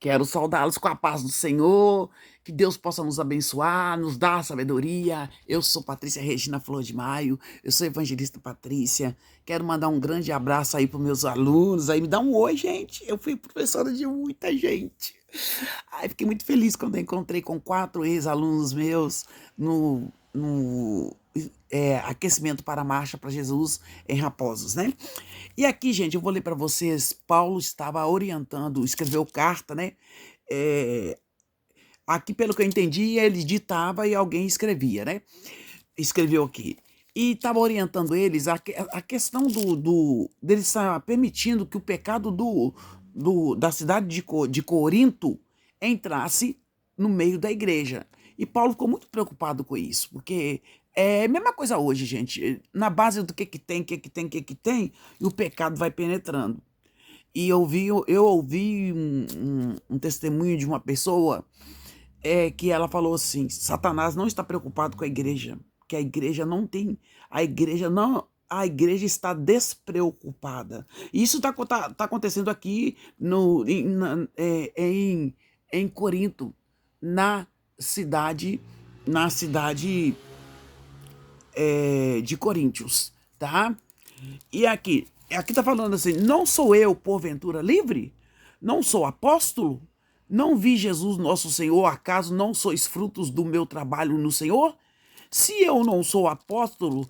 Quero saudá-los com a paz do Senhor, que Deus possa nos abençoar, nos dar sabedoria. Eu sou Patrícia Regina Flor de Maio, eu sou evangelista Patrícia. Quero mandar um grande abraço aí para os meus alunos. Aí me dá um oi, gente. Eu fui professora de muita gente. Ai, fiquei muito feliz quando eu encontrei com 4 ex-alunos meus no aquecimento para a Marcha para Jesus em Raposos, né? E aqui, gente, eu vou ler para vocês. Paulo estava orientando, escreveu carta, né? É, aqui, pelo que eu entendi, ele ditava e alguém escrevia, né? Escreveu aqui. E estava orientando eles a questão dele estar permitindo que o pecado da cidade de Corinto entrasse no meio da igreja. E Paulo ficou muito preocupado com isso, porque é a mesma coisa hoje, gente. Na base do que tem, e o pecado vai penetrando. E eu ouvi um testemunho de uma pessoa que ela falou assim: Satanás não está preocupado com a igreja, que a igreja não tem, a igreja está despreocupada. E isso tá acontecendo aqui em Corinto, na cidade, na cidade de Coríntios, tá? E aqui tá falando assim: não sou eu, porventura, livre? Não sou apóstolo? Não vi Jesus nosso Senhor? Acaso não sois frutos do meu trabalho no Senhor? Se eu não sou apóstolo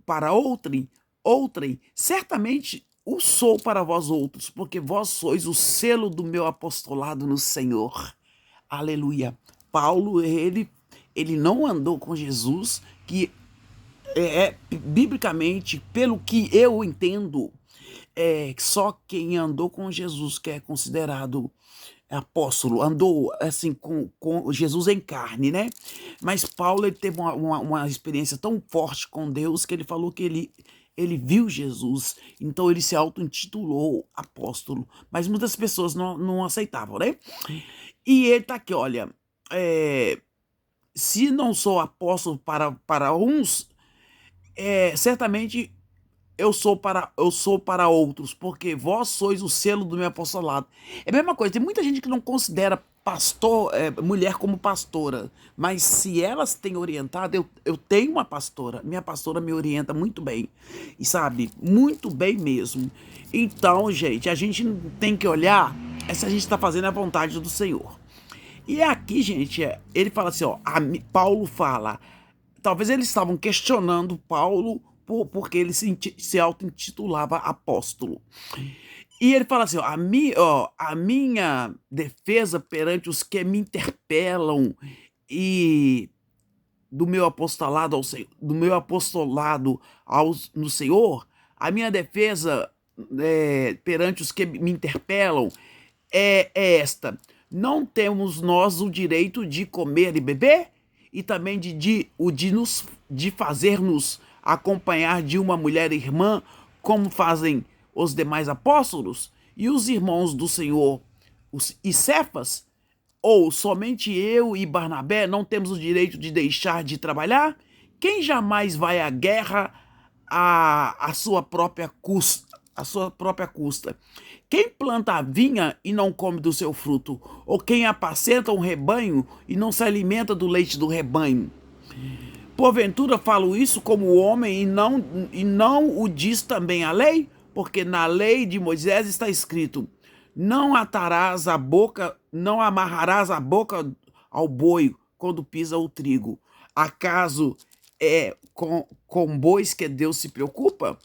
para outrem, certamente o sou para vós outros, porque vós sois o selo do meu apostolado no Senhor. Aleluia. Paulo, ele não andou com Jesus, que biblicamente, pelo que eu entendo, só quem andou com Jesus que é considerado apóstolo, andou assim com Jesus em carne, né? Mas Paulo, ele teve uma experiência tão forte com Deus que ele falou que ele viu Jesus, então ele se auto-intitulou apóstolo, mas muitas pessoas não aceitavam, né? E ele tá aqui, olha, se não sou apóstolo para uns, certamente eu sou para outros, porque vós sois o selo do meu apostolado. É a mesma coisa, tem muita gente que não considera mulher como pastora, mas se elas têm orientado, eu tenho uma pastora, minha pastora me orienta muito bem, e sabe, muito bem mesmo. Então, gente, a gente tem que olhar se a gente está fazendo a vontade do Senhor. E aqui, gente, ele fala assim, ó, Paulo fala, talvez eles estavam questionando Paulo porque ele se auto-intitulava apóstolo. E ele fala assim, a minha defesa perante os que me interpelam e no Senhor, a minha defesa perante os que me interpelam é esta: não temos nós o direito de comer e beber? E também de fazer-nos acompanhar de uma mulher irmã, como fazem os demais apóstolos? E os irmãos do Senhor, e Cefas? Ou somente eu e Barnabé não temos o direito de deixar de trabalhar? Quem jamais vai à guerra a sua própria custa? A sua própria custa. Quem planta a vinha e não come do seu fruto? Ou quem apacenta um rebanho e não se alimenta do leite do rebanho? Porventura falo isso como homem e não o diz também a lei? Porque na lei de Moisés está escrito: não atarás a boca, não amarrarás a boca ao boi quando pisa o trigo. Acaso é com bois que Deus se preocupa?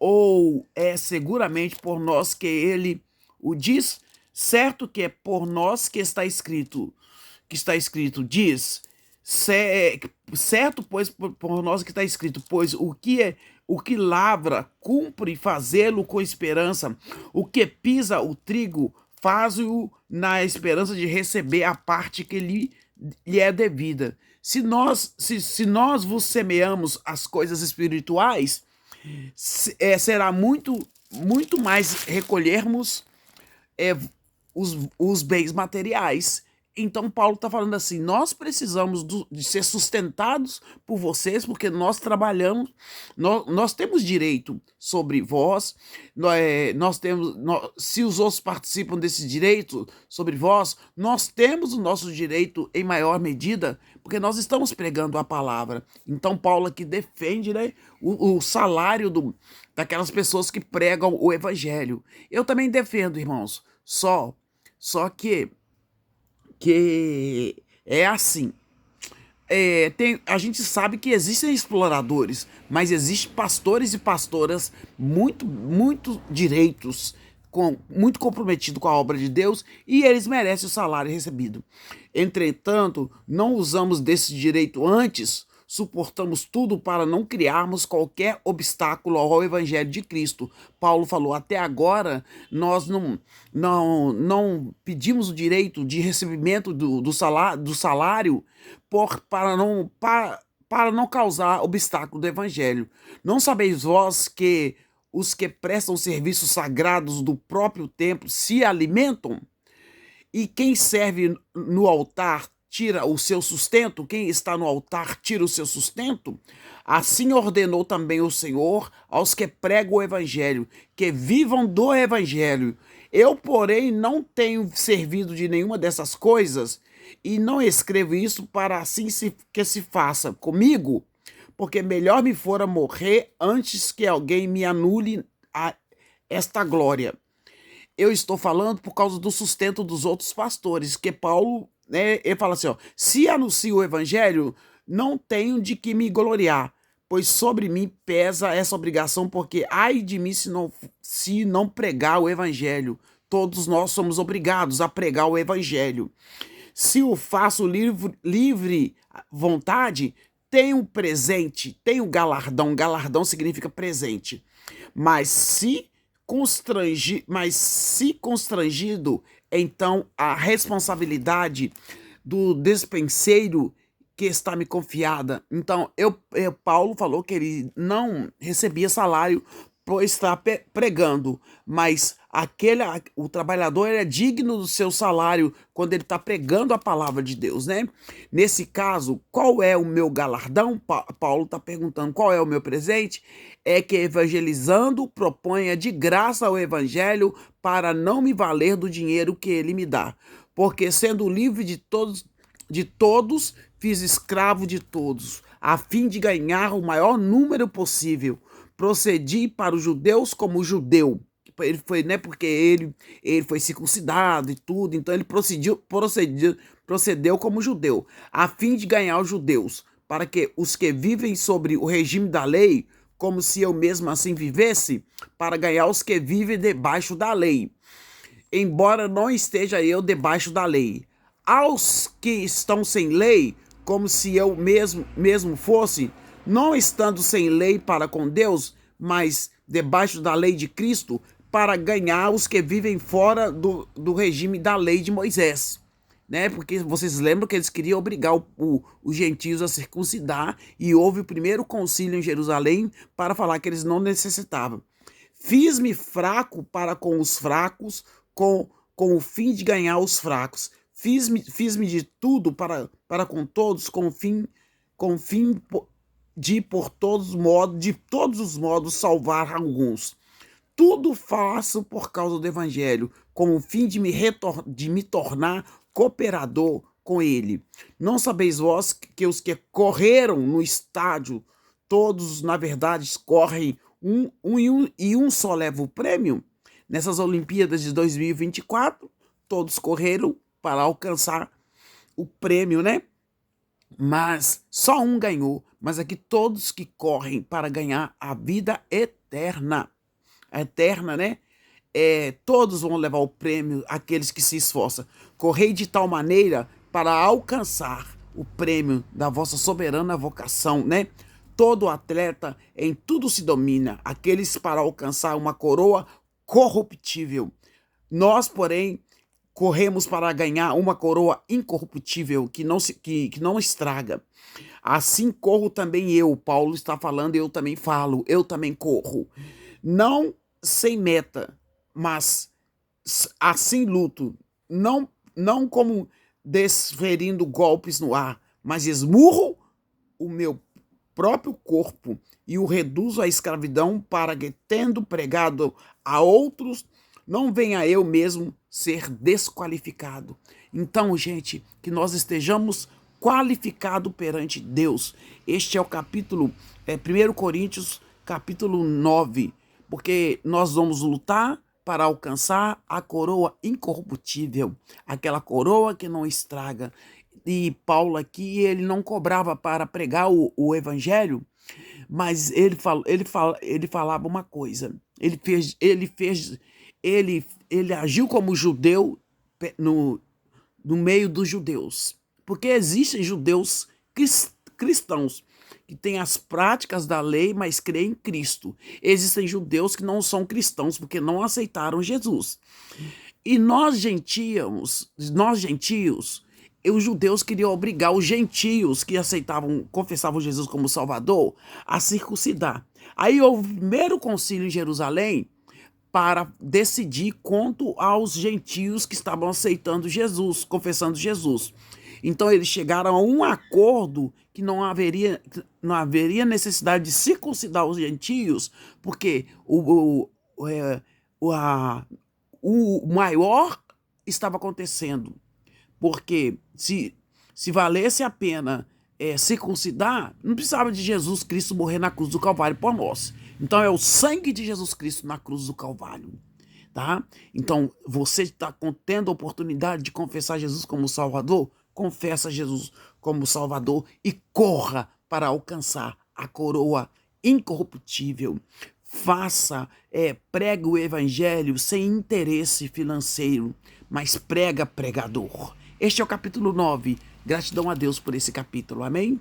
Ou é seguramente por nós que ele o diz? Certo que é por nós que está escrito, diz, certo, pois, por nós que está escrito, pois o que lavra, cumpre fazê-lo com esperança, o que pisa o trigo, faz-o na esperança de receber a parte que lhe é devida. Se nós vos semeamos as coisas espirituais, será muito mais recolhermos é, os bens materiais. Então Paulo está falando assim, nós precisamos de ser sustentados por vocês, porque nós trabalhamos, nós temos direito sobre vós, nós temos, se os outros participam desse direito sobre vós, nós temos o nosso direito em maior medida, porque nós estamos pregando a palavra. Então Paulo aqui defende, né, o salário daquelas pessoas que pregam o evangelho. Eu também defendo, irmãos, só que é assim. A gente sabe que existem exploradores, mas existem pastores e pastoras muito direitos, muito comprometidos com a obra de Deus, e eles merecem o salário recebido. Entretanto, não usamos desse direito antes, suportamos tudo para não criarmos qualquer obstáculo ao evangelho de Cristo. Paulo falou, até agora nós não pedimos o direito de recebimento do salário para não causar obstáculo do evangelho. Não sabeis vós que os que prestam serviços sagrados do próprio templo se alimentam? E quem serve no altar tira o seu sustento? Quem está no altar tira o seu sustento? Assim ordenou também o Senhor aos que pregam o evangelho, que vivam do evangelho. Eu, porém, não tenho servido de nenhuma dessas coisas, e não escrevo isso para assim que se faça comigo, porque melhor me fora morrer antes que alguém me anule esta glória. Eu estou falando por causa do sustento dos outros pastores, que Paulo, né, ele fala assim, ó, se anuncio o evangelho, não tenho de que me gloriar, pois sobre mim pesa essa obrigação, porque ai de mim se não pregar o evangelho. Todos nós somos obrigados a pregar o evangelho. Se o faço livre vontade, tenho presente, tenho galardão. Galardão significa presente. Mas se constrangido, então a responsabilidade do despenseiro que está me confiada. Então, Paulo falou que ele não recebia salário por estar pregando, mas o trabalhador é digno do seu salário quando ele está pregando a palavra de Deus, né? Nesse caso, qual é o meu galardão? Paulo está perguntando qual é o meu presente? É que evangelizando proponha de graça o evangelho para não me valer do dinheiro que ele me dá, porque sendo livre de todos, fiz escravo de todos, a fim de ganhar o maior número possível. Procedi para os judeus como judeu. Ele foi, né, porque ele foi circuncidado e tudo, então ele procedeu como judeu, a fim de ganhar os judeus, para que os que vivem sobre o regime da lei, como se eu mesmo assim vivesse, para ganhar os que vivem debaixo da lei, embora não esteja eu debaixo da lei. Aos que estão sem lei, como se eu mesmo fosse, não estando sem lei para com Deus, mas debaixo da lei de Cristo, para ganhar os que vivem fora do regime da lei de Moisés. Né? Porque vocês lembram que eles queriam obrigar os gentios a circuncidar, e houve o primeiro concílio em Jerusalém para falar que eles não necessitavam. Fiz-me fraco para com os fracos, com o fim de ganhar os fracos. Fiz-me de tudo para com todos, com o fim de todos os modos salvar alguns. Tudo faço por causa do evangelho, com o fim de me tornar cooperador com ele. Não sabeis vós que os que correram no estádio, todos na verdade correm e um só leva o prêmio? Nessas Olimpíadas de 2024, todos correram para alcançar o prêmio, né? Mas só um ganhou, mas aqui todos que correm para ganhar a vida eterna. A eterna, né? Todos vão levar o prêmio, aqueles que se esforçam. Correi de tal maneira para alcançar o prêmio da vossa soberana vocação, né? Todo atleta em tudo se domina, aqueles para alcançar uma coroa corruptível. Nós, porém, corremos para ganhar uma coroa incorruptível, que não estraga. Assim corro também eu. Paulo está falando, eu também falo, eu também corro. Não sem meta, mas assim luto. Não como desferindo golpes no ar, mas esmurro o meu próprio corpo e o reduzo à escravidão para que, tendo pregado a outros, não venha eu mesmo ser desqualificado. Então, gente, que nós estejamos qualificados perante Deus. Este é o capítulo, 1 Coríntios, capítulo 9, porque nós vamos lutar para alcançar a coroa incorruptível, aquela coroa que não estraga. E Paulo aqui, ele não cobrava para pregar o evangelho, mas ele falava uma coisa. Ele agiu como judeu no meio dos judeus. Porque existem judeus cristãos que têm as práticas da lei, mas creem em Cristo. Existem judeus que não são cristãos porque não aceitaram Jesus. E nós gentios, os judeus queriam obrigar os gentios que confessavam Jesus como Salvador, a circuncidar. Aí houve o primeiro concílio em Jerusalém para decidir quanto aos gentios que estavam aceitando Jesus, confessando Jesus. Então eles chegaram a um acordo que não haveria necessidade de circuncidar os gentios, porque o maior estava acontecendo. Porque se valesse a pena circuncidar, não precisava de Jesus Cristo morrer na cruz do Calvário por nós. Então é o sangue de Jesus Cristo na cruz do Calvário. Tá? Então, você está tendo a oportunidade de confessar Jesus como Salvador? Confessa Jesus como Salvador e corra para alcançar a coroa incorruptível. Prega o evangelho sem interesse financeiro, mas prega pregador. Este é o capítulo 9. Gratidão a Deus por esse capítulo. Amém?